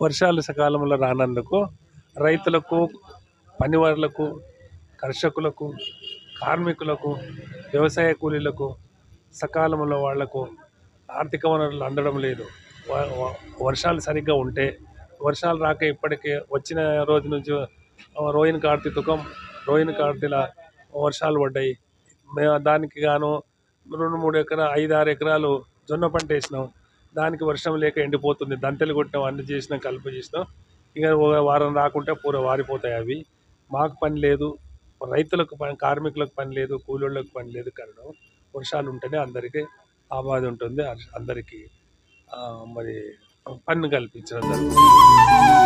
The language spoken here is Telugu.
వర్షాలు సకాలంలో రానందుకు రైతులకు, పనివారులకు, కర్షకులకు, కార్మికులకు, వ్యవసాయ కూలీలకు సకాలంలో వాళ్లకు ఆర్థిక వనరులు అందడం లేదు. వర్షాలు సరిగ్గా ఉంటే, వర్షాలు రాక ఇప్పటికే వచ్చిన రోజు నుంచి రోహిణి కార్తీల వర్షాలు పడ్డాయి. దానికి గాను 2-3 ఎకరాలు 5-6 ఎకరాలు జొన్న పంట వేసినాం. దానికి వర్షం లేక ఎండిపోతుంది. దంతెలు కొట్టినాం, అన్ని చేసినాం, కలుపు చేసినాం. ఇక వారం రాకుంటే పూర వారిపోతాయి. అవి మాకు పని లేదు, రైతులకు పని, కార్మికులకు పని లేదు, కూలీళ్ళకు పని లేదు. కారణం వర్షాలు ఉంటేనే అందరికీ ఆబాది ఉంటుంది, అందరికీ మరి పన్ను కల్పించడం జరుగుతుంది.